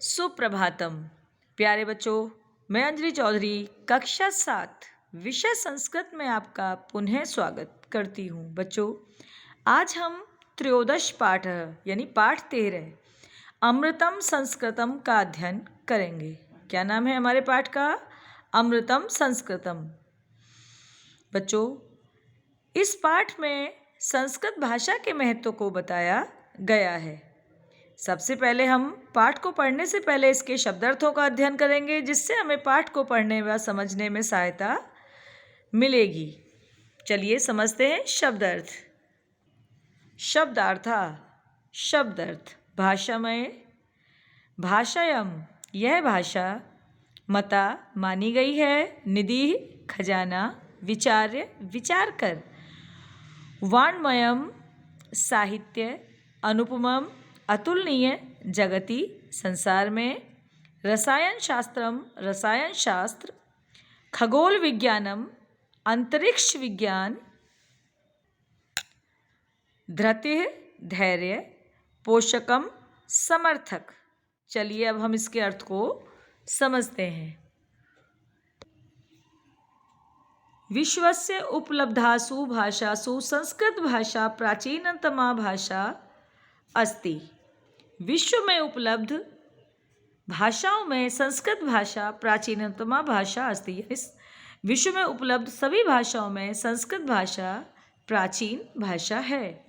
सुप्रभातम। प्यारे बच्चों, मैं अंजलि चौधरी कक्षा 7 विषय संस्कृत में आपका पुनः स्वागत करती हूँ। बच्चों, आज हम त्रयोदश पाठ यानी पाठ 13 अमृतम संस्कृतम का अध्ययन करेंगे। क्या नाम है हमारे पाठ का? अमृतम संस्कृतम। बच्चों, इस पाठ में संस्कृत भाषा के महत्व को बताया गया है। सबसे पहले हम पाठ को पढ़ने से पहले इसके शब्दार्थों का अध्ययन करेंगे, जिससे हमें पाठ को पढ़ने व समझने में सहायता मिलेगी। चलिए समझते हैं शब्दार्थ। शब्दार्था, शब्दार्थ भाषामय, भाषायम यह भाषा, मता मानी गई है, निधि खजाना, विचार्य विचार कर, वाङ्मयम साहित्य, अनुपमम अतुलनीय, जगति संसार में, रसायन शास्त्रम रसायन शास्त्र, खगोल विज्ञानम अंतरिक्ष विज्ञान, धृति धैर्य, पोषकम समर्थक। चलिए अब हम इसके अर्थ को समझते हैं। विश्वस्य उपलब्धासु भाषासु संस्कृत भाषा प्राचीनतमा भाषा अस्ति। विश्व में उपलब्ध भाषाओं में संस्कृत भाषा प्राचीनतमा भाषा अस्ति। विश्व में उपलब्ध सभी भाषाओं में संस्कृत भाषा प्राचीन भाषा है।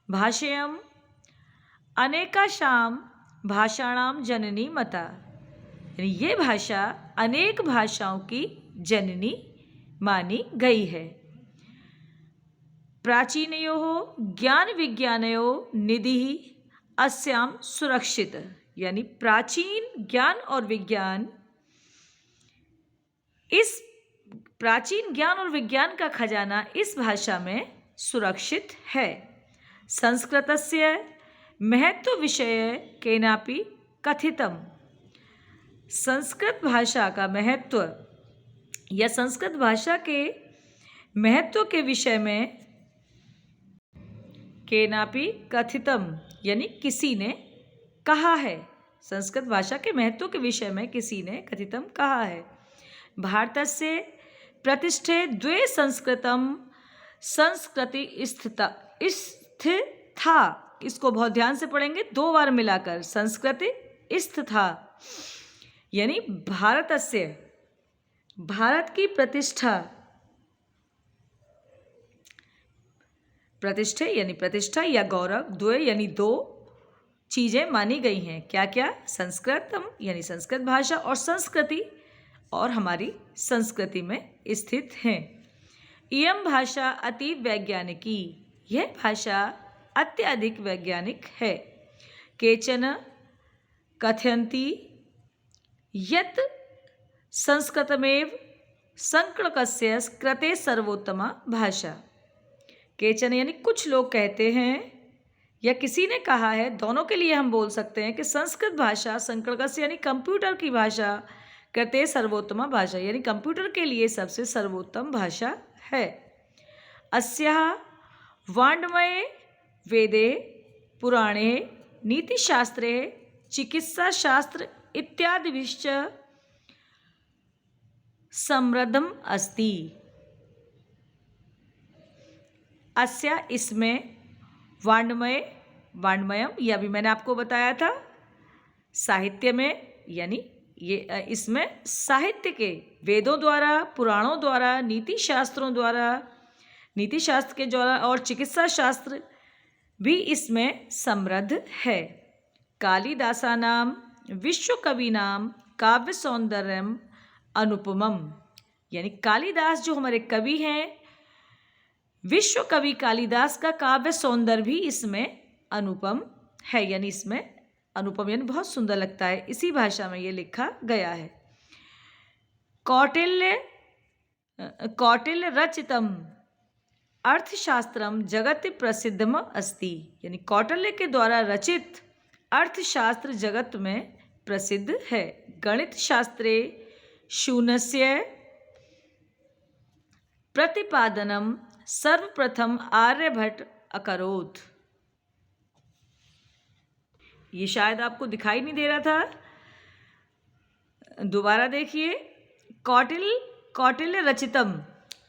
भाषेयम अनेकाशाम भाषाणाम जननी मता, यानी ये भाषा अनेक भाषाओं की जननी मानी गई है। प्राचीनयोः ज्ञान विज्ञानयोः निधिः अस्याम सुरक्षित, यानी प्राचीन ज्ञान और विज्ञान, इस प्राचीन ज्ञान और विज्ञान का खजाना इस भाषा में सुरक्षित है। संस्कृतस्य महत्व विषय केनापि कथितम, संस्कृत भाषा का महत्व या संस्कृत भाषा के महत्व के विषय में केनापि कथितम, यानी किसी ने कहा है। संस्कृत भाषा के महत्व के विषय में किसी ने कथितम कहा है। भारतस्य प्रतिष्ठे द्वे संस्कृतम संस्कृति स्थिता, इसको बहुत ध्यान से पढ़ेंगे, 2 बार मिलाकर, संस्कृति स्थिता, यानी भारतस्य, भारत की प्रतिष्ठा, प्रतिष्ठे यानी प्रतिष्ठा या गौरव, द्वे यानी 2 चीज़ें मानी गई हैं। क्या क्या? संस्कृतम यानी संस्कृत भाषा, और संस्कृति और हमारी संस्कृति में स्थित हैं। इयं भाषा अति वैज्ञानिकी, यह भाषा अत्यधिक वैज्ञानिक है। केचन कथयन्ति यत् संस्कृतमेव संकणकस्य कृते सर्वोत्तमा भाषा। केचन यानी कुछ लोग कहते हैं, या किसी ने कहा है, दोनों के लिए हम बोल सकते हैं कि संस्कृत भाषा संकणकस्य यानी कंप्यूटर की भाषा, कृते सर्वोत्तमा भाषा, यानी कंप्यूटर के लिए सबसे सर्वोत्तम भाषा है। अस्याः वाङ्मये वेदे पुराणे नीतिशास्त्रे चिकित्साशास्त्र इत्यादिभिश्च समृद्धम अस्ति। अस्या इसमें, वाङ्मय वाङ्मयम यह अभी मैंने आपको बताया था, साहित्य में, यानी ये इसमें साहित्य के, वेदों द्वारा, पुराणों द्वारा, नीति शास्त्रों द्वारा, नीति शास्त्र के द्वारा, और चिकित्सा शास्त्र भी इसमें समृद्ध है। कालिदासानाम विश्वकविनाम काव्य सौंदर्यम अनुपमम, यानी कालिदास जो हमारे कवि हैं, विश्व कवि कालिदास का काव्य सौंदर्य भी इसमें अनुपम है, यानी इसमें अनुपम यानी बहुत सुंदर लगता है। इसी भाषा में ये लिखा गया है। कौटिल्य रचितम अर्थशास्त्रम जगत प्रसिद्धम अस्ति, यानी कौटिल्य के द्वारा रचित अर्थशास्त्र जगत में प्रसिद्ध है। गणित शास्त्रे शून्यस्य प्रतिपादनम सर्वप्रथम आर्यभट्ट अकरोत्, ये शायद आपको दिखाई नहीं दे रहा था, दोबारा देखिए। कौटिल्य रचितम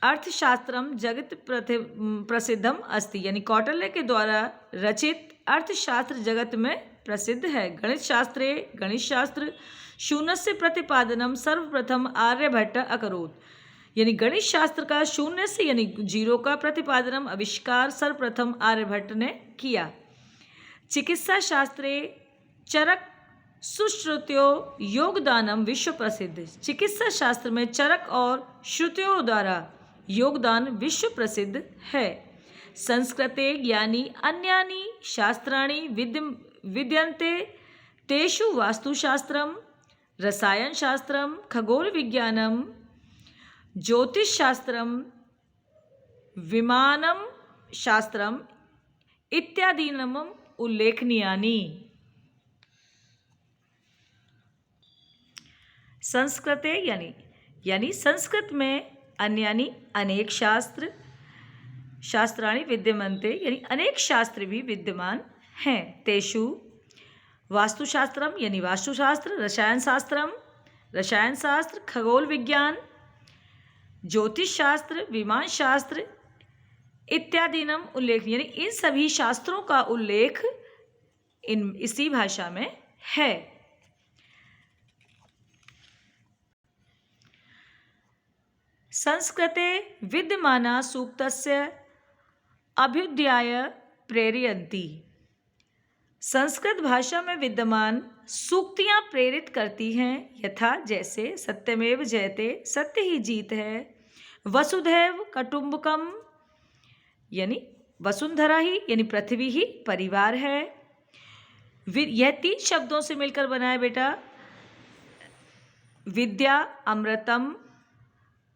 अर्थशास्त्रम जगत प्रसिद्धम अस्ति, यानी कौटिल्य के द्वारा रचित अर्थशास्त्र जगत में प्रसिद्ध है। गणित शास्त्र शून्यस्य प्रतिपादनम सर्वप्रथम आर्यभट्ट अकरोत्, यानी गणित शास्त्र का शून्य से यानी जीरो का प्रतिपादनम आविष्कार सर्वप्रथम आर्यभट्ट ने किया। चिकित्सा शास्त्रे चरक सुश्रुतियों योगदानम विश्व प्रसिद्ध, चिकित्सा शास्त्र में चरक और श्रुतियों द्वारा योगदान विश्व प्रसिद्ध है। संस्कृते यानी अन्यानि शास्त्राणि विद्यन्ते तेषु वास्तुशास्त्रम, रसायन शास्त्रम, खगोल विज्ञानम, ज्योतिष शास्त्रम, विमानम शास्त्रम इत्यादीनम उल्लेखनीयानि। संस्कृते यानी संस्कृत में अन्यानि अनेक शास्त्राणि विद्यमन्ते, यानी अनेक शास्त्र भी विद्यमान हैं। तेषु वास्तुशास्त्रम यानी वास्तुशास्त्र, रसायन शास्त्र, खगोल विज्ञान, ज्योतिष शास्त्र, विमान शास्त्र इत्यादिनम उल्लेख, यानी इन सभी शास्त्रों का उल्लेख इसी भाषा में है। संस्कृते विद्यमाना सूक्तस्य अभ्युदयाय प्रेरयन्ति, संस्कृत भाषा में विद्यमान सूक्तियाँ प्रेरित करती हैं। यथा जैसे सत्यमेव जयते, सत्य ही जीत है। वसुधैव कुटुम्बकम, यानी वसुंधरा ही यानी पृथ्वी ही परिवार है। यह 3 शब्दों से मिलकर बना है बेटा। विद्या अमृतम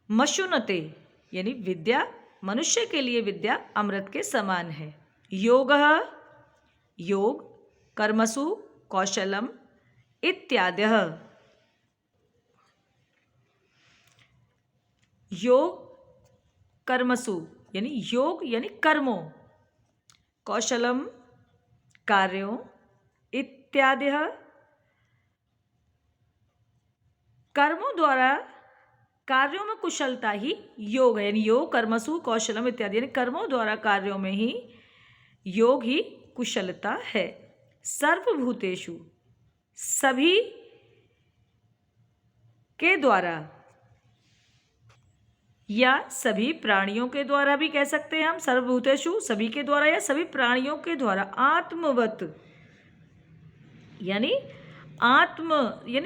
मशुनते, यानी विद्या मनुष्य के लिए विद्या अमृत के समान है। योग, कर्मसु कौशलम इत्यादयः, योग कर्मसु यानी योग यानी कर्मों, कौशलम कार्यों, इत्यादयः कर्मों द्वारा कार्यों में कुशलता ही योग है, यानी योग कर्मसु कौशलम इत्यादि, यानी कर्मों द्वारा कार्यों में ही योग ही कुशलता है। सर्वभूतेषु, सभी के द्वारा या सभी प्राणियों के द्वारा भी कह सकते हैं हम। सर्वभूतेषु सभी के द्वारा या सभी प्राणियों के द्वारा आत्मवत यानी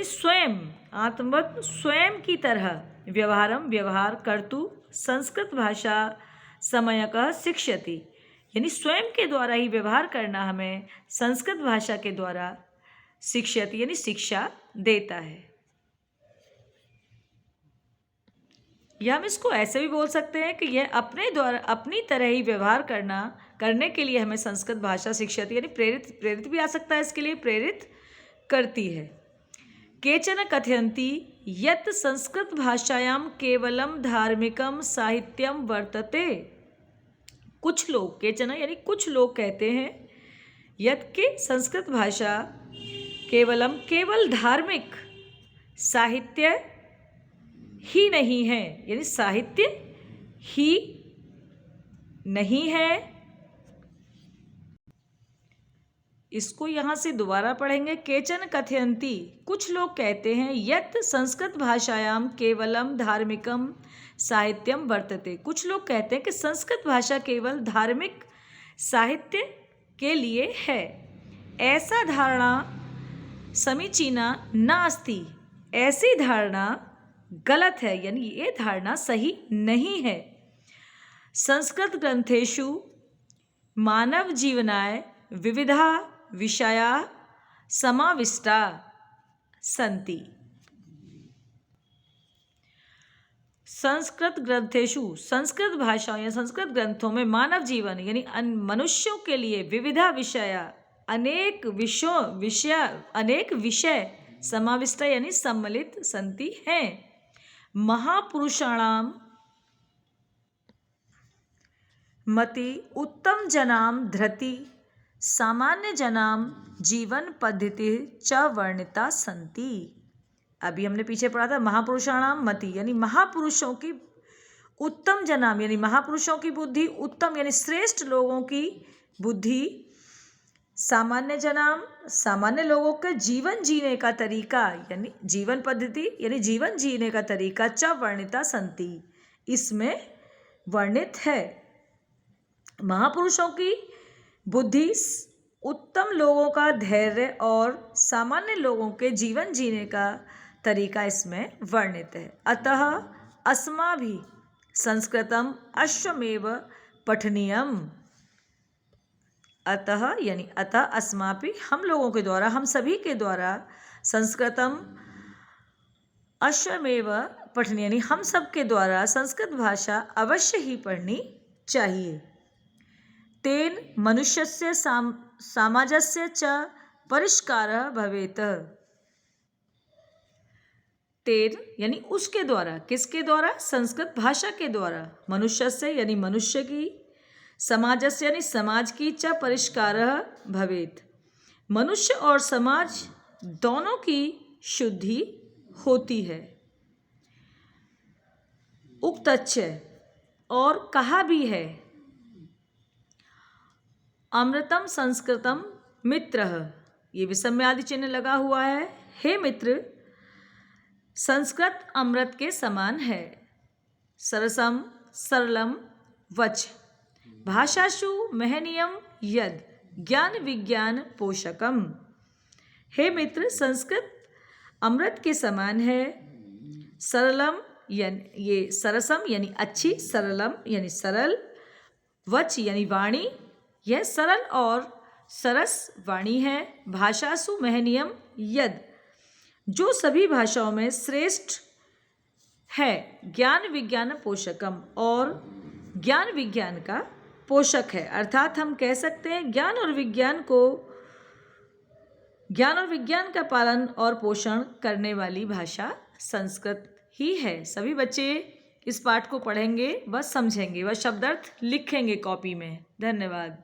स्वयं, आत्मवत स्वयं की तरह व्यवहार कर्तु संस्कृत भाषा समयकः शिक्षयति, यानी स्वयं के द्वारा ही व्यवहार करना हमें संस्कृत भाषा के द्वारा शिक्षयति यानी शिक्षा देता है। या हम इसको ऐसे भी बोल सकते हैं कि यह अपने द्वारा अपनी तरह ही व्यवहार करने के लिए हमें संस्कृत भाषा शिक्षयति यानी प्रेरित भी आ सकता है, इसके लिए प्रेरित करती है। केचन कथयन्ति यत् संस्कृत भाषायां केवलम धार्मिकम साहित्यम वर्तते, कुछ लोग, केचन यानी कुछ लोग कहते हैं यत् के संस्कृत भाषा केवल धार्मिक साहित्य ही नहीं है, यानी साहित्य ही नहीं है। इसको यहाँ से दोबारा पढ़ेंगे। केचन कथयन्ति, कुछ लोग कहते हैं, यत् संस्कृत भाषायाम केवलम धार्मिकम साहित्यम वर्तते, कुछ लोग कहते हैं कि संस्कृत भाषा केवल धार्मिक साहित्य के लिए है। ऐसा धारणा समीचीना नास्ति, ऐसी धारणा गलत है, यानी ये धारणा सही नहीं है। संस्कृत ग्रंथेषु मानव जीवनाय विविधा विषया समाविष्टा सन्ति, संस्कृत ग्रंथेषु संस्कृत भाषा या संस्कृत ग्रंथों में मानव जीवन यानी मनुष्यों के लिए विविधा विषया अनेक विषय समाविष्ट यानी सम्मिलित संति हैं। महापुरुषाणाम मति उत्तम जनाम धृति सामान्य जनाम जीवन पद्धति च वर्णिता संति। अभी हमने पीछे पढ़ा था महापुरुषाणाम मति, यानी महापुरुषों की उत्तम जनाम यानी महापुरुषों की बुद्धि, उत्तम यानी श्रेष्ठ लोगों की बुद्धि, सामान्य जनाम सामान्य लोगों के जीवन जीने का तरीका यानी जीवन पद्धति यानी जीवन जीने का तरीका च वर्णिता संति, इसमें वर्णित है। महापुरुषों की बुद्धि, उत्तम लोगों का धैर्य और सामान्य लोगों के जीवन जीने का तरीका इसमें वर्णित है। अतः अस्माभिः संस्कृतम अश्वमेव पठनीयम। अतः यानी अतः अस्माभिः हम लोगों के द्वारा, हम सभी के द्वारा संस्कृतम अश्वमेव पठनीय यानी हम सब के द्वारा संस्कृत भाषा अवश्य ही पढ़नी चाहिए। तेन मनुष्यस्य समाजस्य च परिष्कारः भवेत्। तेन यानी उसके द्वारा, किसके द्वारा? संस्कृत भाषा के द्वारा। मनुष्यस्य यानी मनुष्य की, समाजस्य यानी समाज की, च परिष्कारः भवेत् मनुष्य और समाज दोनों की शुद्धि होती है। उक्तच्च और कहा भी है, अमृतम संस्कृतम मित्रः, ये विषम आदि चिन्ह लगा हुआ है। हे मित्र, संस्कृत अमृत के समान है। सरसम सरलम वच भाषासु महनीयम यद ज्ञान विज्ञान पोषकम। हे मित्र, संस्कृत अमृत के समान है। सरलम यानी ये सरसम यानी अच्छी, सरलम यानी सरल, वच यानी वाणी, यह सरल और सरस वाणी है। भाषासु महनीयम यद, जो सभी भाषाओं में श्रेष्ठ है। ज्ञान विज्ञान पोषकम, और ज्ञान विज्ञान का पोषक है। अर्थात हम कह सकते हैं ज्ञान और विज्ञान का पालन और पोषण करने वाली भाषा संस्कृत ही है। सभी बच्चे इस पाठ को पढ़ेंगे, बस समझेंगे, बस शब्दार्थ लिखेंगे कॉपी में। धन्यवाद।